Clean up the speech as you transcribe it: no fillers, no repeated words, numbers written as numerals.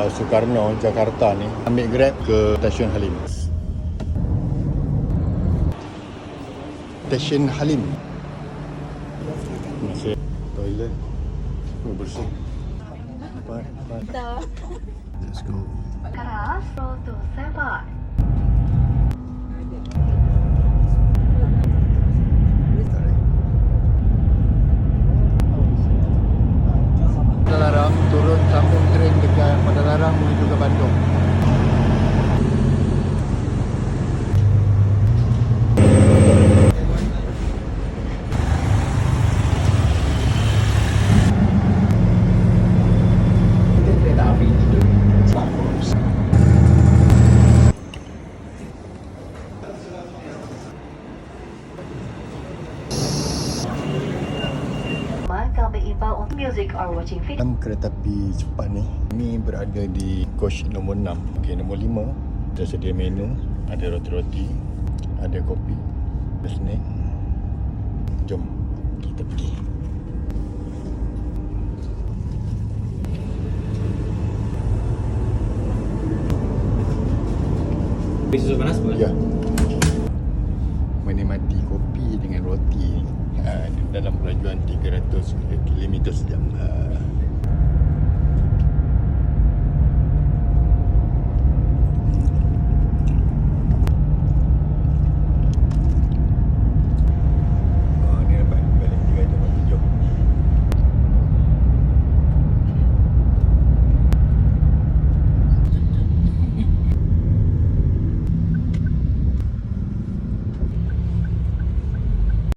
Soekarno, Jakarta ni, ambil Grab ke Stesen Halim. Stesen Halim. Masih toilet. Bersih. Let's go. Padalarang, turun sambung train dekat Padalarang menuju ke Bandung. Dalam kereta api cepat ni, kami berada di coach nombor 6. Okey, nombor 5 tersedia menu, ada roti-roti, ada kopi, ada snack. Jom kita pergi. Susu panas bukan? Ya. Menikmati kopi dengan roti dalam kelajuan 300 km sejam.